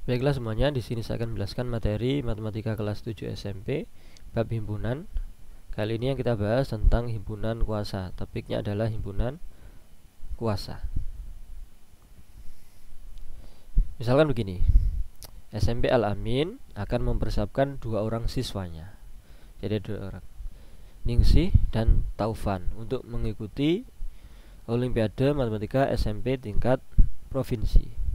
Baiklah semuanya, di sini saya akan menjelaskan materi matematika kelas 7 SMP bab himpunan. Kali ini yang kita bahas tentang himpunan kuasa. Topiknya adalah himpunan kuasa. Misalkan begini, SMP Al-Amin akan mempersiapkan 2 orang siswanya. Jadi 2 orang, Ningsih dan Taufan, untuk mengikuti Olimpiade Matematika SMP tingkat provinsi.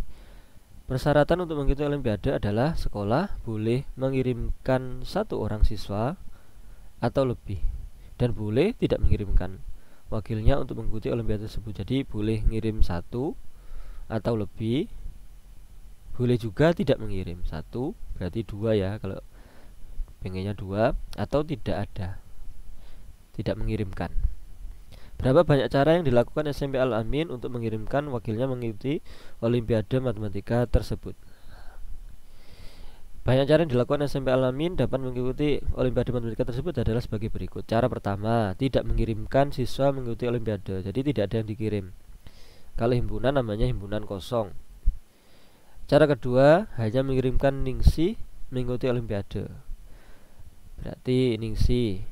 Persyaratan untuk mengikuti Olimpiade adalah sekolah boleh mengirimkan 1 orang siswa atau lebih, dan boleh tidak mengirimkan wakilnya untuk mengikuti Olimpiade tersebut. Jadi boleh ngirim 1 atau lebih, boleh juga tidak mengirim 1, berarti 2 ya, kalau pengennya 2, atau tidak ada, tidak mengirimkan. Berapa banyak cara yang dilakukan SMP Al-Amin untuk mengirimkan wakilnya mengikuti Olimpiade Matematika tersebut? Banyak cara yang dilakukan SMP Al-Amin dapat mengikuti Olimpiade Matematika tersebut adalah sebagai berikut. Cara pertama, tidak mengirimkan siswa mengikuti Olimpiade. Jadi tidak ada yang dikirim. Kalau himpunan namanya himpunan kosong. Cara kedua, hanya mengirimkan Ningsih mengikuti Olimpiade. Berarti Ningsih,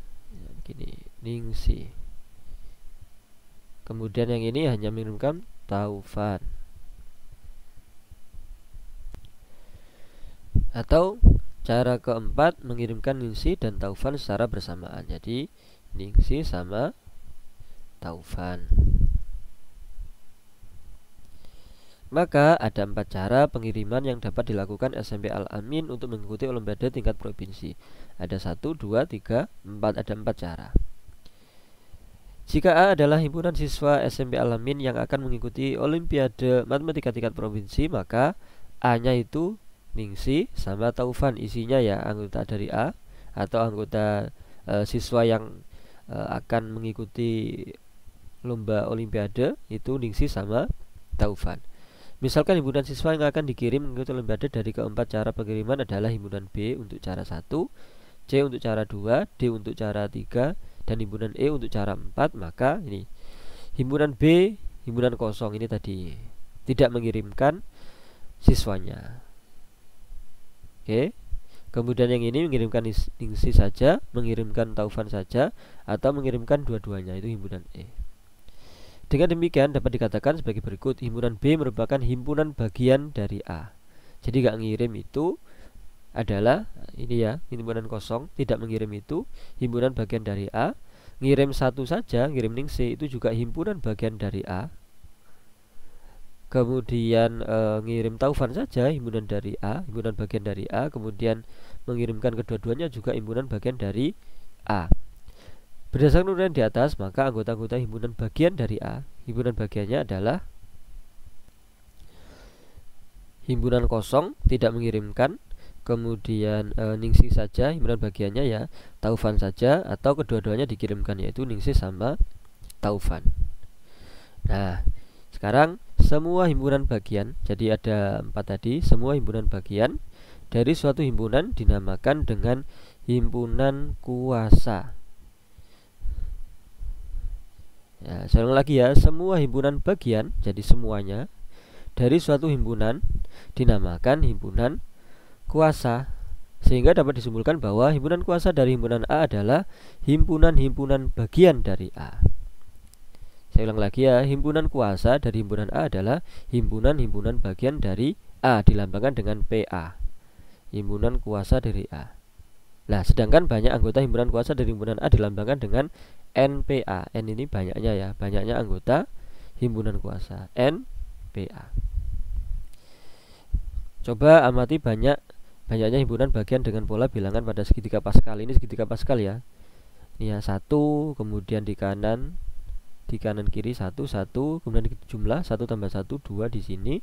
begini, Ningsih. Kemudian yang ini hanya mengirimkan Taufan. Atau cara keempat, mengirimkan Ningsih dan Taufan secara bersamaan. Jadi Ningsih sama Taufan. Maka ada 4 cara pengiriman yang dapat dilakukan SMP Al-Amin untuk mengikuti Olimpiade tingkat provinsi. Ada 1, 2, 3, 4, ada 4 cara. Jika A adalah himpunan siswa SMP Al-Amin yang akan mengikuti Olimpiade Matematika tingkat provinsi, maka A-nya itu Ningsih sama Taufan, isinya ya anggota dari A atau anggota siswa yang akan mengikuti lomba Olimpiade itu Ningsih sama Taufan. Misalkan himpunan siswa yang akan dikirim mengikuti Olimpiade dari keempat cara pengiriman adalah himpunan B untuk cara 1, C untuk cara 2, D untuk cara 3, dan himpunan E untuk cara 4, maka ini himpunan B, himpunan kosong ini tadi tidak mengirimkan siswanya. Oke. Kemudian yang ini mengirimkan Ningsih saja, mengirimkan Taufan saja, atau mengirimkan dua-duanya, itu himpunan E. Dengan demikian dapat dikatakan sebagai berikut. Himpunan B merupakan himpunan bagian dari A. Jadi gak ngirim itu adalah ini ya, himpunan kosong, tidak mengirim itu himpunan bagian dari A. Ngirim 1 saja, ngirim Ningsih, itu juga himpunan bagian dari A. Kemudian ngirim Taufan saja himpunan dari A, himpunan bagian dari A. Kemudian mengirimkan kedua-duanya juga himpunan bagian dari A. Berdasarkan uraian di atas, maka anggota-anggota himpunan bagian dari A, himpunan bagiannya adalah himpunan kosong, tidak mengirimkan. Kemudian Ningsih saja himpunan bagiannya ya, Taufan saja, atau kedua-duanya dikirimkan, yaitu Ningsih sama Taufan. Nah, sekarang semua himpunan bagian, jadi ada 4 tadi, semua himpunan bagian dari suatu himpunan dinamakan dengan himpunan kuasa. Ya, saya ulang lagi ya, semua himpunan bagian, jadi semuanya dari suatu himpunan dinamakan himpunan kuasa, sehingga dapat disimpulkan bahwa himpunan kuasa dari himpunan A adalah himpunan-himpunan bagian dari A. Saya ulang lagi ya, himpunan kuasa dari himpunan A adalah himpunan-himpunan bagian dari A, dilambangkan dengan PA, himpunan kuasa dari A. Nah, sedangkan banyak anggota himpunan kuasa dari himpunan A dilambangkan dengan NPA. N ini banyaknya ya, banyaknya anggota himpunan kuasa, NPA. Coba amati banyaknya himpunan bagian dengan pola bilangan pada segitiga Pascal. Ini segitiga Pascal ya. Ini ya, 1, kemudian di kanan kiri 1, 1, kemudian jumlah 1 tambah 1, 2 di sini.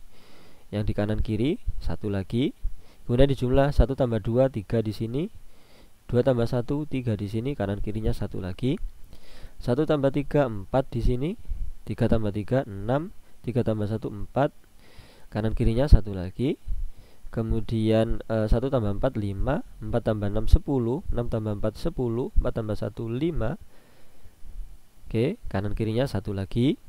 Yang di kanan kiri 1 lagi. Kemudian dijumlah 1 tambah 2, 3 di sini. 2 tambah 1, 3 di sini, kanan kirinya 1 lagi. 1 tambah 3, 4 di sini. 3 tambah 3, 6. 3 tambah 1, 4. Kanan kirinya 1 lagi. Kemudian 1 tambah 4, 5. 4 tambah 6, 10. 6 tambah 4, 10. 4 tambah 1, 5. Oke, kanan kirinya 1 lagi.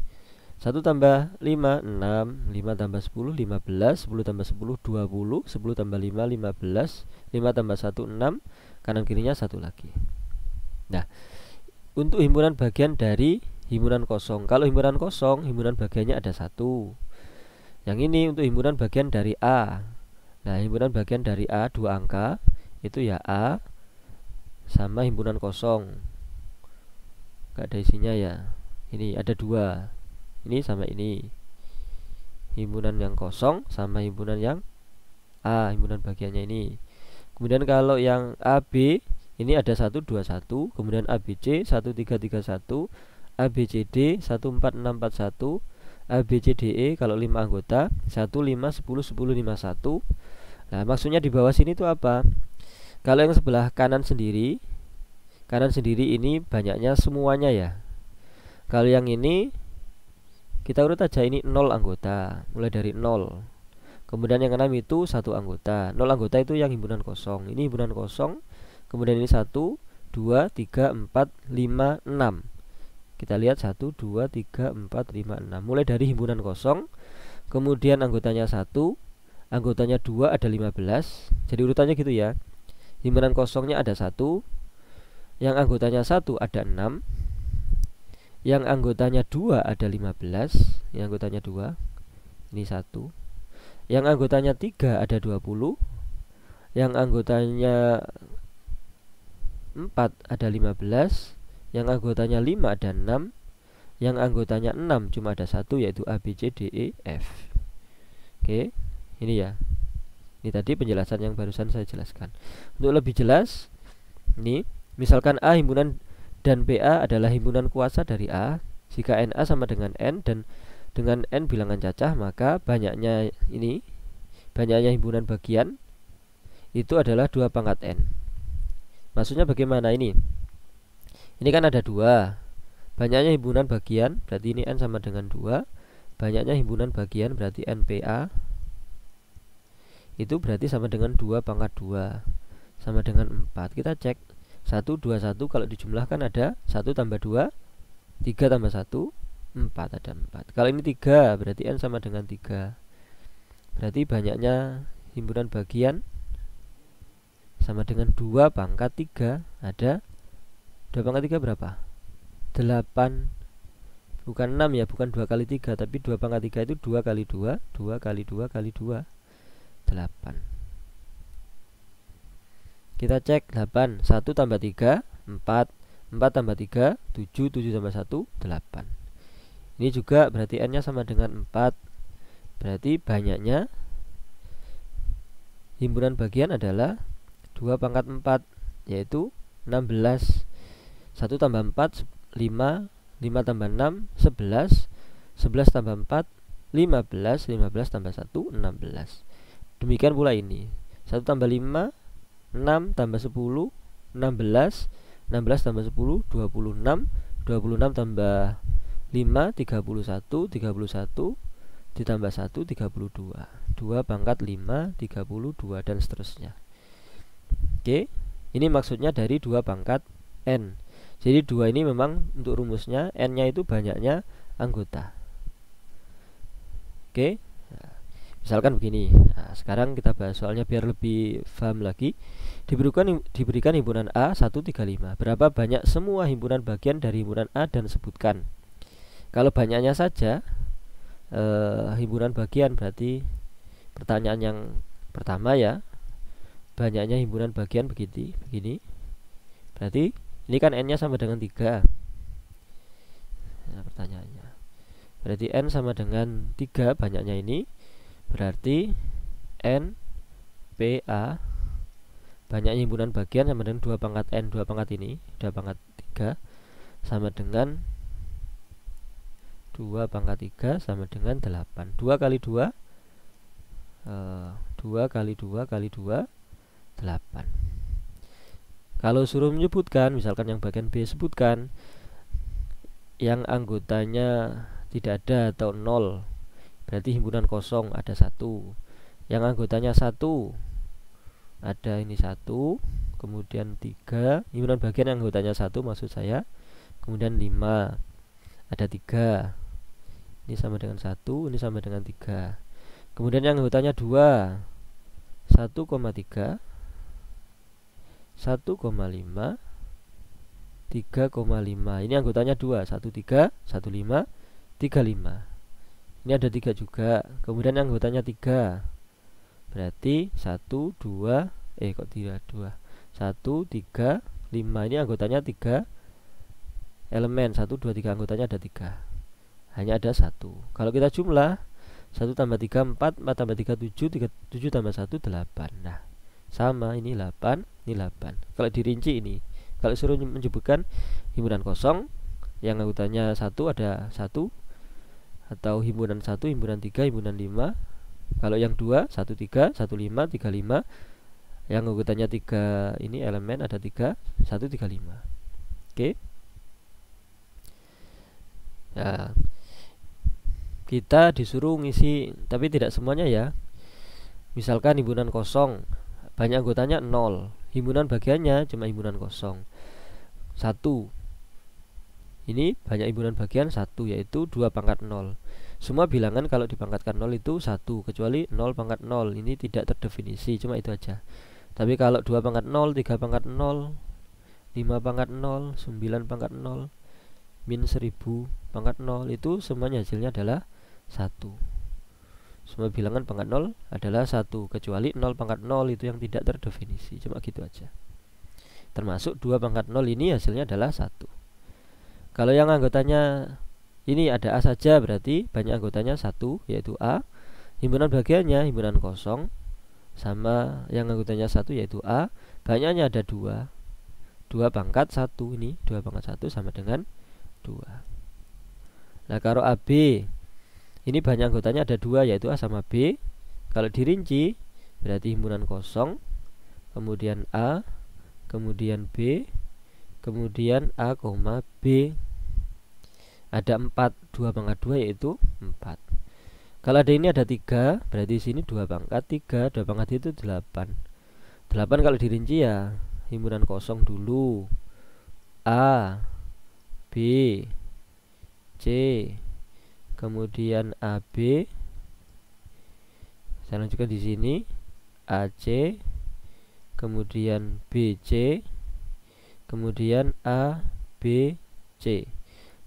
1 tambah 5 6, 5 tambah 10 15, 10 tambah 10 20, 10 tambah 5 15, 5 tambah 1 6, kanan kirinya 1 lagi. Nah, untuk himpunan bagian dari himpunan kosong, kalau himpunan kosong himpunan bagiannya ada 1. Yang ini untuk himpunan bagian dari A. Nah, himpunan bagian dari A 2 angka itu ya A sama himpunan kosong, gak ada isinya ya. Ini ada 2, ini sama ini, himpunan yang kosong sama himpunan yang A, himpunan bagiannya ini. Kemudian kalau yang AB ini ada 1 2 1, kemudian ABC 1 3 3 1, ABCD 1 4 6 4 1, ABCDE kalau 5 anggota 1 5 10 10 5 1. Nah, maksudnya di bawah sini itu apa? Kalau yang sebelah kanan sendiri ini banyaknya semuanya ya. Kalau yang ini kita urut aja, ini 0 anggota, mulai dari 0. Kemudian yang 6 itu 1 anggota. 0 anggota itu yang himpunan kosong. Ini himpunan kosong. Kemudian ini 1 2 3 4 5 6. Kita lihat 1 2 3 4 5 6. Mulai dari himpunan kosong. Kemudian anggotanya 1, anggotanya 2 ada 15. Jadi urutannya gitu ya. Himpunan kosongnya ada 1, yang anggotanya 1 ada 6, yang anggotanya 2 ada 15, yang anggotanya 2, ini 1, yang anggotanya 3 ada 20, yang anggotanya 4 ada 15, yang anggotanya 5 ada 6, yang anggotanya 6 cuma ada 1, yaitu A, B, C, D, E, F. Oke, ini ya. Ini tadi penjelasan yang barusan saya jelaskan. Untuk lebih jelas, ini misalkan A himpunan dan PA adalah himpunan kuasa dari A. Jika NA sama dengan N dan dengan N bilangan cacah, maka banyaknya himpunan bagian itu adalah 2 pangkat N. Maksudnya bagaimana ini? Ini kan ada 2. Banyaknya himpunan bagian berarti ini N sama dengan 2. Banyaknya himpunan bagian berarti NPA itu berarti sama dengan 2 pangkat 2 sama dengan 4. Kita cek 1 2 1 kalau dijumlahkan ada 1 tambah 2 3 tambah 1 4, ada 4. Kalau ini 3 berarti N sama dengan 3. Berarti banyaknya himpunan bagian sama dengan 2 pangkat 3. Ada 2 pangkat 3 berapa? 8. Bukan 6 ya, bukan 2 kali 3, tapi 2 pangkat 3 itu 2 kali 2, 2 kali 2 kali 2, 8. Kita cek 8, 1 tambah 3 4, 4 tambah 3 7, 7 tambah 1 8. Ini juga berarti N nya sama dengan 4. Berarti banyaknya himpunan bagian adalah 2 pangkat 4, yaitu 16. 1 tambah 4 5, 5 tambah 6 11, 11 tambah 4 15, 15 tambah 1 16. Demikian pula ini 1 tambah 5 6 tambah 10 16, 16 tambah 10 26, 26 tambah 5 31, 31 ditambah 1 32, 2 pangkat 5 32 dan seterusnya. Oke, ini maksudnya dari 2 pangkat N. Jadi 2 ini memang untuk rumusnya N nya itu banyaknya anggota. Oke, nah, misalkan begini. Nah, sekarang kita bahas soalnya biar lebih paham lagi. Diberikan himpunan A 135. Berapa banyak semua himpunan bagian dari himpunan A dan sebutkan. Kalau banyaknya saja himpunan bagian, berarti pertanyaan yang pertama ya, banyaknya himpunan bagian begini. Berarti ini kan N nya sama dengan 3. Nah, pertanyaannya, berarti N sama dengan 3 banyaknya ini. Berarti N PA banyaknya himpunan bagian sama dengan 2 pangkat N, 2 pangkat ini, 2 pangkat 3 sama dengan 2 pangkat 3 sama dengan 8. 2 kali 2 2 kali 2 kali 2 8. Kalau suruh menyebutkan, misalkan yang bagian B sebutkan yang anggotanya tidak ada atau 0, berarti himpunan kosong ada 1. Yang anggotanya 1 ada ini 1, kemudian 3, himpunan bagian yang anggotanya 1 maksud saya, kemudian 5 ada 3, Ini sama dengan 1, ini sama dengan 3. Kemudian yang anggotanya 2, 1,3, 1,5, 3,5. Ini anggotanya 2, 13, 15, 35. Ini ada 3 juga. Kemudian yang anggotanya 3. Berarti 1, 2, kok tidak 2? 1, 3, 5. Ini anggotanya 3 elemen. 1, 2, 3, anggotanya ada 3. Hanya ada 1. Kalau kita jumlah 1 tambah 3, 4, 4 tambah 3, 7, 7 tambah 1, 8. Nah, sama, ini 8, ini 8. Kalau dirinci ini, kalau suruh menyebutkan himpunan kosong yang anggotanya 1 ada 1, atau himpunan 1, himpunan 3, himpunan 5. Kalau yang 2, 1, 3, 1, 5, 3, 5. Yang anggotanya 3 ini elemen ada 3, 1, 3, 5. Oke. Ya, kita disuruh ngisi, tapi tidak semuanya ya. Misalkan himpunan kosong, banyak anggotanya 0, himpunan bagiannya cuma himpunan kosong 1. Ini banyak himpunan bagian 1, yaitu 2 pangkat 0. Semua bilangan kalau dipangkatkan 0 itu 1, kecuali 0 pangkat 0. Ini tidak terdefinisi, cuma itu aja. Tapi kalau 2 pangkat 0, 3 pangkat 0, 5 pangkat 0, 9 pangkat 0, min 1000 pangkat 0, itu semuanya hasilnya adalah 1. Semua bilangan pangkat 0 adalah 1, kecuali 0 pangkat 0 itu yang tidak terdefinisi. Cuma gitu aja. Termasuk 2 pangkat 0 ini hasilnya adalah 1. Kalau yang anggotanya ini ada A saja, berarti banyak anggotanya 1, yaitu A. Himpunan bagiannya himpunan kosong, sama yang anggotanya 1, yaitu A. Banyaknya ada 2, 2 pangkat 1. Ini 2 pangkat 1 sama dengan 2. Nah, kalau AB ini banyak anggotanya ada 2, yaitu A sama B. Kalau dirinci berarti himpunan kosong, kemudian A, kemudian B, kemudian A, B. Ada 4, 2 pangkat 2 yaitu 4. Kalau ada ini ada 3, berarti sini 2 pangkat 3, 2 pangkat itu 8. 8 kalau dirinci ya himpunan kosong dulu, A, B, C, kemudian AB. Saya lanjutkan di sini, AC, kemudian BC, kemudian ABC.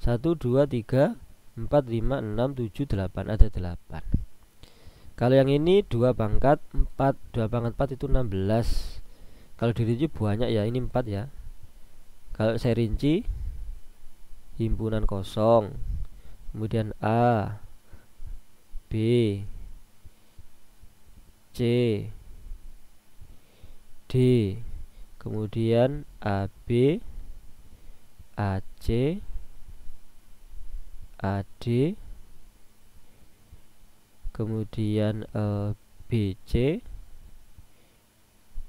1, 2, 3, 4, 5, 6, 7, 8. Ada 8. Kalau yang ini 2 pangkat 4, 2 pangkat 4 itu 16. Kalau dirinci banyak ya, ini 4 ya. Kalau saya rinci himpunan kosong, kemudian A, B, C, D, kemudian AB, AC, AD, kemudian BC,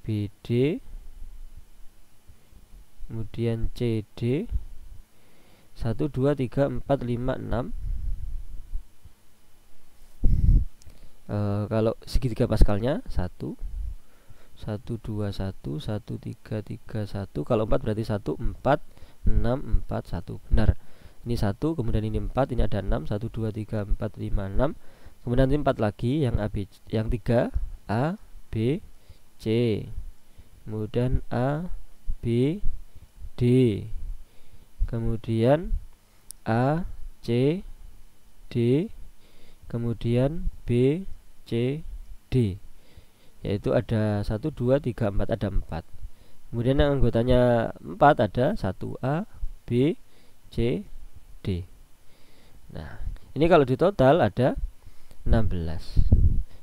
BD, kemudian CD. 1, 2, 3, 4, 5, 6. Kalau segitiga paskalnya 1, 1, 2, 1, 1, 3, 3, 1. Kalau 4 berarti 1, 4, 6, 4, 1. Benar. Ini 1, kemudian ini 4, ini ada 6, 1, 2, 3, 4, 5, 6. Kemudian ini 4 lagi, yang AB, yang 3, A, B, C. Kemudian A, B, D. Kemudian A, C, D. Kemudian B, C, D. Yaitu ada 1, 2, 3, 4, ada 4. Kemudian yang anggotanya 4 ada 1, A, B, C, D. Nah, ini kalau di total ada 16.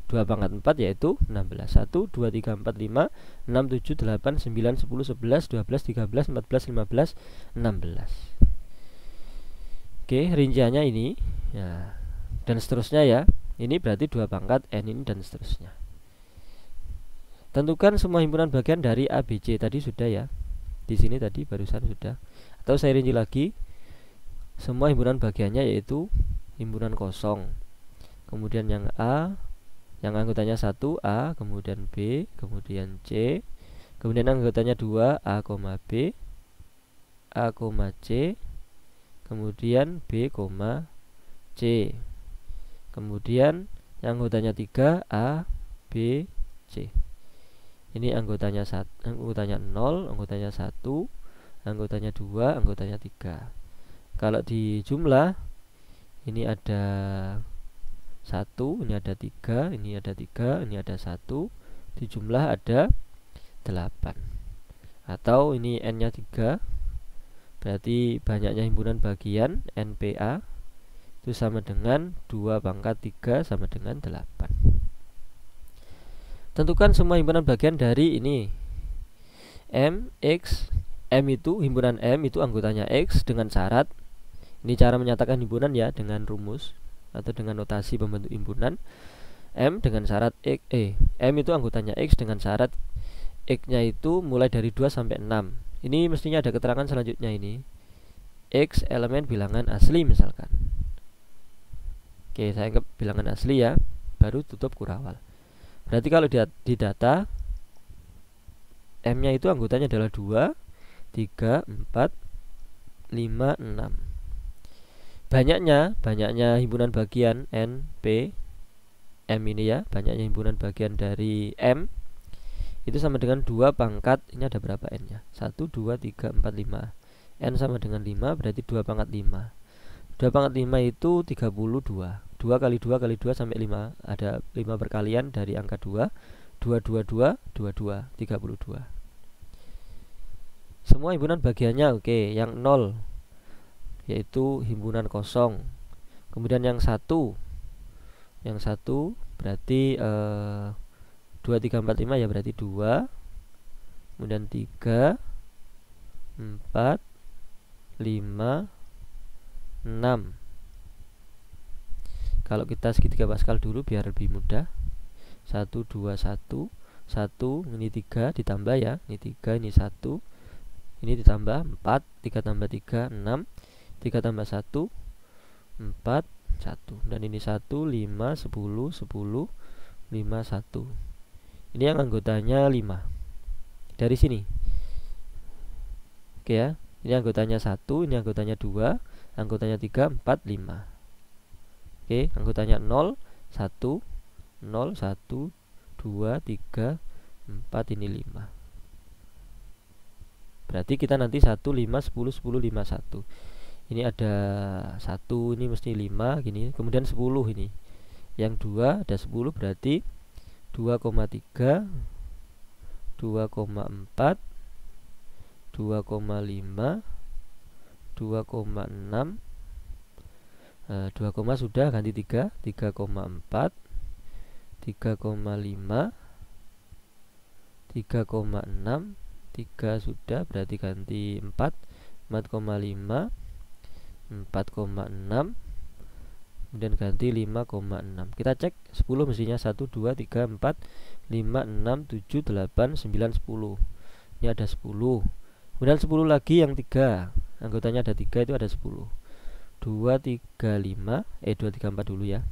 2 pangkat 4 yaitu 16. 1, 2, 3, 4, 5, 6, 7, 8, 9, 10, 11, 12, 13, 14, 15, 16. Oke, rinciannya ini ya, dan seterusnya ya. Ini berarti 2 pangkat N ini dan seterusnya. Tentukan semua himpunan bagian dari ABC. Tadi sudah ya. Di sini tadi barusan sudah. Atau saya rinci lagi. Semua himpunan bagiannya yaitu himpunan kosong. Kemudian yang A, yang anggotanya 1, A, kemudian B, kemudian C. Kemudian anggotanya 2, A, B, A, C. Kemudian B, C. Kemudian yang anggotanya 3 A, B, C. Ini anggotanya 0, anggotanya 1, anggotanya 2, anggotanya 3. Kalau di jumlah, ini ada 1, ini ada 3, ini ada 3, ini ada 1. Di jumlah ada 8. Atau ini N-nya 3, berarti banyaknya himpunan bagian NPA itu sama dengan 2 pangkat 3 sama dengan 8. Tentukan semua himpunan bagian dari ini M, X. M itu himpunan M itu anggotanya X dengan syarat, ini cara menyatakan himpunan ya dengan rumus atau dengan notasi pembentuk himpunan. M dengan syarat X, M itu anggotanya X dengan syarat X-nya itu mulai dari 2 sampai 6. Ini mestinya ada keterangan selanjutnya ini. X elemen bilangan asli misalkan. Oke, saya anggap bilangan asli ya, baru tutup kurawal. Berarti kalau di data M-nya itu anggotanya adalah 2, 3, 4, 5, 6. Banyaknya himpunan bagian N, P, M ini ya, banyaknya himpunan bagian dari M itu sama dengan 2 pangkat, ini ada berapa N-nya? 1, 2, 3, 4, 5. N sama dengan 5, berarti 2 pangkat 5. 2 pangkat 5 itu 32. 2 kali 2 kali 2 sampai 5. Ada 5 perkalian dari angka 2. 2, 2, 2, 2, 2, 32. Semua himpunan bagiannya oke. Yang 0 yaitu himpunan kosong. Kemudian yang 1 berarti 2, 3, 4, 5 ya, berarti 2. Kemudian 3, 4, 5, 6. Kalau kita segitiga Pascal dulu biar lebih mudah. 1, 2, 1, 1, ini 3 ditambah ya, ini 3, ini 1, ini ditambah 4, 3 tambah 3, 6, 3 tambah 1, 4, 1. Dan ini 1, 5, 10, 10, 5, 1. Ini yang anggotanya 5. Dari sini. Oke ya. Ini anggotanya 1, ini anggotanya 2, anggotanya 3, 4, 5. Oke, anggotanya 0, 1, 0, 1, 2, 3, 4, ini 5. Berarti kita nanti 1, 5, 10, 10, 5, 1. Ini ada 1, ini mesti 5 gini. Kemudian 10 ini. Yang 2 ada 10, berarti 2,3, 2,4, 2,5, 2,6, 2, sudah ganti 3, 3,4, 3,5, 3,6, 3 sudah, berarti ganti 4, 4,5, 4,6, kemudian ganti 5,6. Kita cek 10 mestinya 1, 2, 3, 4, 5, 6, 7, 8, 9, 10. Ini ada 10. Kemudian 10 lagi yang 3, anggotanya ada 3, itu ada 10. 2, 3, 5, 2, 3, 4 dulu ya.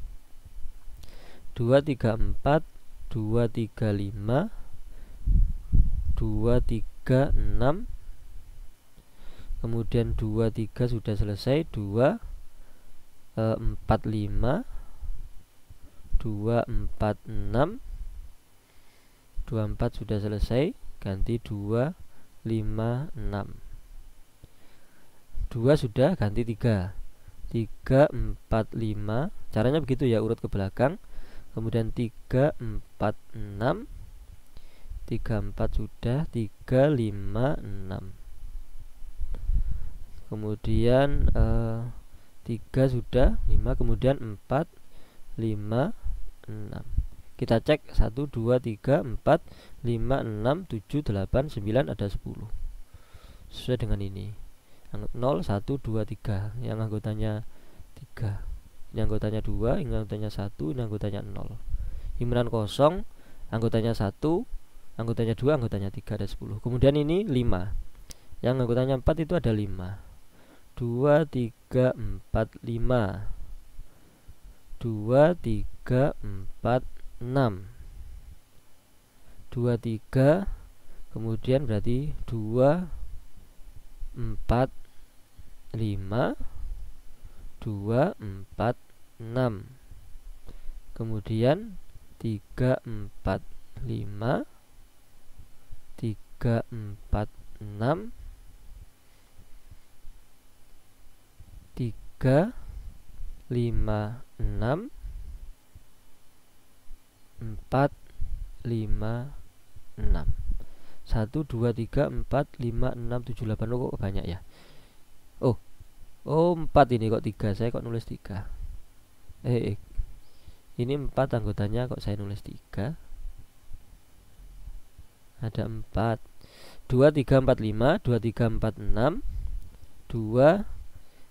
2, 3, 4, 2, 3, 5, 2, 3, 6. Kemudian 2, 3 sudah selesai. 2, 4, 5, 2, 4, 6, 2, 4 sudah selesai. Ganti 2, 5, 6. 2 sudah, ganti 3, 3, 4, 5. Caranya begitu ya, urut ke belakang. Kemudian 3, 4, 6, 3, 4 sudah, 3, 5, 6. Kemudian 3 sudah, 5, kemudian 4, 5, 6. Kita cek 1, 2, 3, 4, 5, 6, 7, 8, 9, ada 10. Sesuai dengan ini. 0, 1, 2, 3. Yang anggotanya 3. Ini anggotanya 2, ini anggotanya 1, ini anggotanya 0. Himpunan kosong, anggotanya 1, anggotanya 2, anggotanya 3, ada 10. Kemudian ini 5. Yang anggotanya 4 itu ada 5. 2, 3, 4, 5. 2, 3, 4, 6. 2, 3. Kemudian berarti 2, 4, 5, 2, 4, 6. kemudian 3, 4, 5, 3, 4, 6, 3, 5, 6, 4, 5, 6. 1, 2, 3, 4, 5, 6, 7, 8. Oh, kok banyak ya? Oh 4 ini kok 3, saya kok nulis 3. Ini 4 anggotanya, kok saya nulis 3? Ada 4. 2, 3, 4, 5, 2, 3, 4, 6, 2,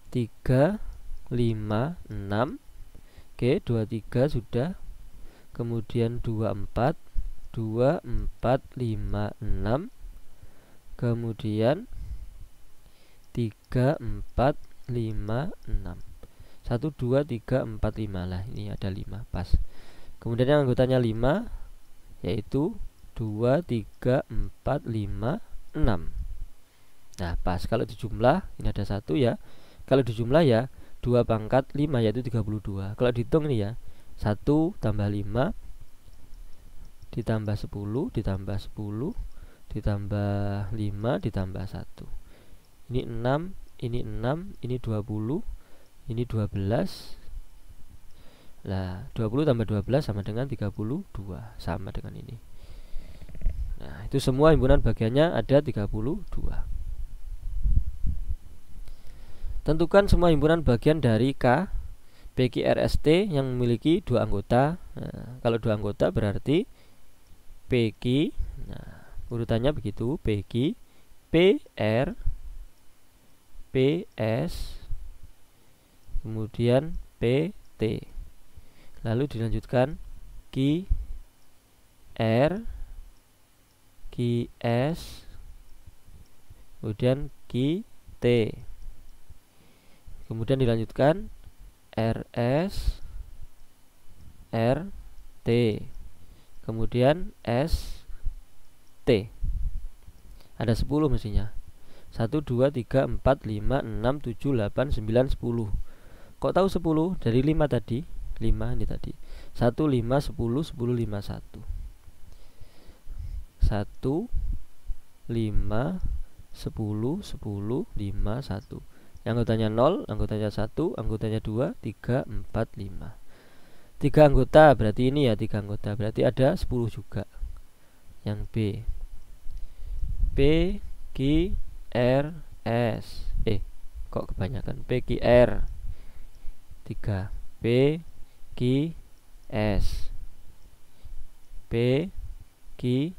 3, 5, 6. Oke, 2, 3 sudah. Kemudian 2, 4, 2, 4, 5, 6. Kemudian 3, 4, 5, 6. 1, 2, 3, 4, 5 lah. Ini ada 5, pas. Kemudian yang anggotanya 5, yaitu 2, 3, 4, 5, 6. Nah, pas. Kalau dijumlah, ini ada 1 ya. Kalau dijumlah ya 2 pangkat 5, yaitu 32. Kalau dihitung ini ya, 1 tambah 5 ditambah 10 ditambah 10 ditambah 5 ditambah 1. Ini 6, ini 6, ini 20, ini 12. Nah, 20 tambah 12 sama dengan 32, sama dengan ini. Nah, itu semua himpunan bagiannya ada 32. Tentukan semua himpunan bagian dari K, PQRST yang memiliki 2 anggota. Nah, kalau 2 anggota berarti PQ. Nah, urutannya begitu: PQ, PR, PS, kemudian PT. Lalu dilanjutkan QR, QS, kemudian QT. Kemudian dilanjutkan RS, RT, kemudian ST. Ada 10 mestinya. 1, 2, 3, 4, 5, 6, 7, 8, 9, 10. Kok tahu 10? Dari 5 tadi. 5 ini tadi. 1, 5, 10, 10, 5, 1. 1, 5, 10, 10, 5, 1. Anggotanya 0, anggotanya 1, anggotanya 2, 3, 4, 5. 3 anggota berarti ini ya, 3 anggota berarti ada 10 juga. Yang B, P, Q, R, S. Kok kebanyakan? P, Q, R 3, P, Q, S, P, Q,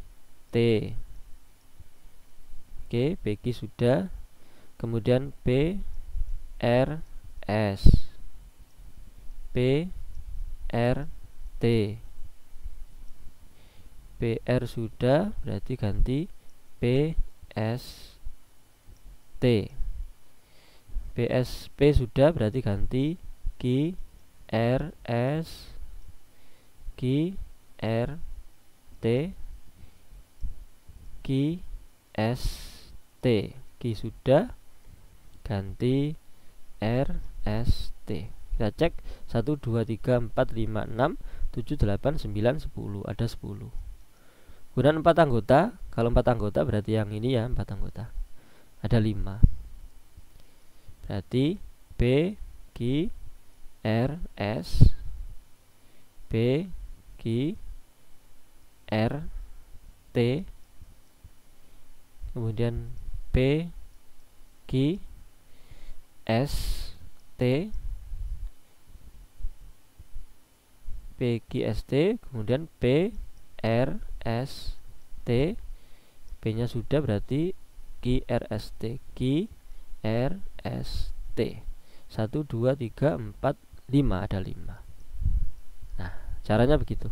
T. Oke, PQ sudah. Kemudian P, R, S, P, R, T. PR sudah, berarti ganti P, S, T. PSP sudah, berarti ganti Q, R, S, Q, R, T, Q, S, T. Q sudah, ganti R, S, T. Kita cek 1, 2, 3, 4, 5, 6, 7, 8, 9, 10. Ada 10. Kemudian 4 anggota. Kalau 4 anggota berarti yang ini ya, 4 anggota. Ada 5. Berarti P, Q, R, S, P, Q, R, T, kemudian P, Q, S, T, P, Q, S, T, kemudian P, R, S, T. P nya sudah, berarti Q, R, S, T. Q, R, S, T. 1, 2, 3, 4, 5. Ada 5. Nah, caranya begitu.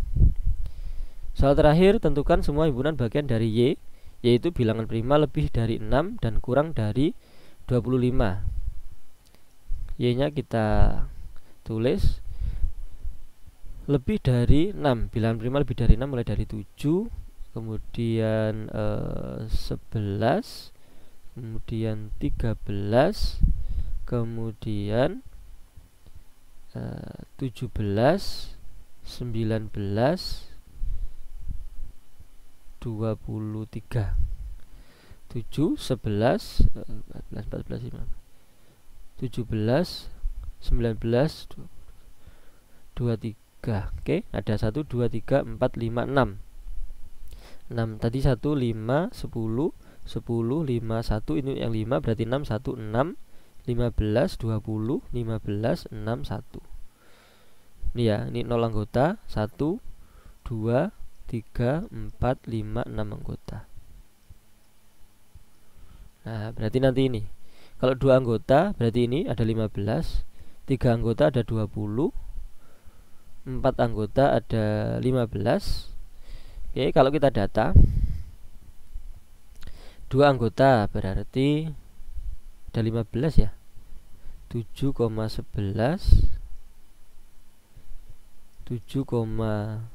Soal terakhir, tentukan semua himpunan bagian dari Y, yaitu bilangan prima lebih dari 6 dan kurang dari 25. Y nya kita tulis lebih dari 6. Bilangan prima lebih dari 6 mulai dari 7, kemudian 11, kemudian 13, kemudian 17, 19, 23, 7, 11, 14, 15, 17, 19, 23. Oke, ada 1, 2, 3, 4, 5, 6. 6 tadi 1, 5, 10, 10, 5, 1. Ini yang 5 berarti 6, 1, 6, 15, 20, 15, 6, 1. Ini ya, ini 0 anggota, 1, 2, 3, 4, 5, 6 anggota. Nah, berarti nanti ini kalau 2 anggota berarti ini ada 15, 3 anggota ada 20, 4 anggota ada 15. Oke, kalau kita data 2 anggota berarti ada 15 ya. 7,11, 7,13,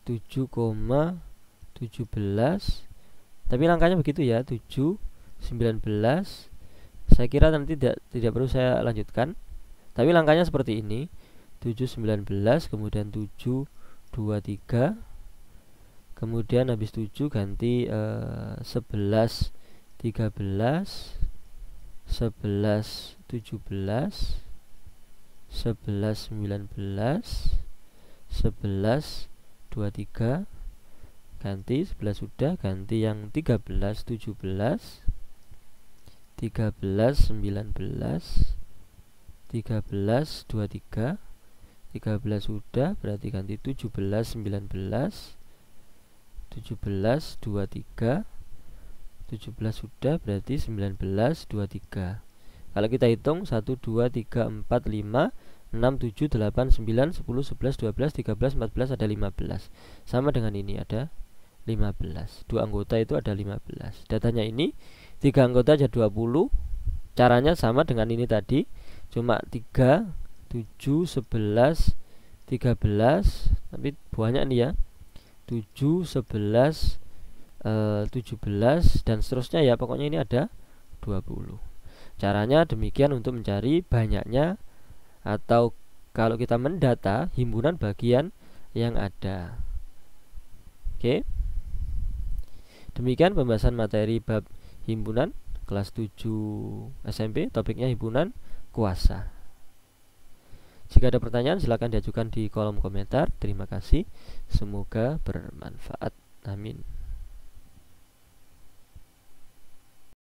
7,17. Tapi langkahnya begitu ya, 7, 19. Saya kira nanti tidak perlu saya lanjutkan. Tapi langkahnya seperti ini. 7, 19, kemudian 7, 23. Kemudian habis 7 ganti 11, 13, 11, 17, 11, 19, 11, 23, ganti 11 sudah, ganti yang 13, 17, 13, 19, 13, 23, 13 sudah, berarti ganti 17, 19, 17, 23, 17 sudah, berarti 19, 23. Kalau kita hitung 1, 2, 3, 4, 5, 6, 7, 8, 9, 10, 11, 12, 13, 14, ada 15. Sama dengan ini ada 15. 2 anggota itu ada 15. Datanya ini 3 anggota aja 20. Caranya sama dengan ini tadi, cuma 3, 7, 11, 13. Tapi banyak nih ya, 7, 11, 17 dan seterusnya ya, pokoknya ini ada 20. Caranya demikian untuk mencari banyaknya, atau kalau kita mendata himpunan bagian yang ada. Oke, demikian pembahasan materi bab himpunan kelas 7 SMP, topiknya himpunan kuasa. Jika ada pertanyaan silakan diajukan di kolom komentar. Terima kasih, semoga bermanfaat. Amin.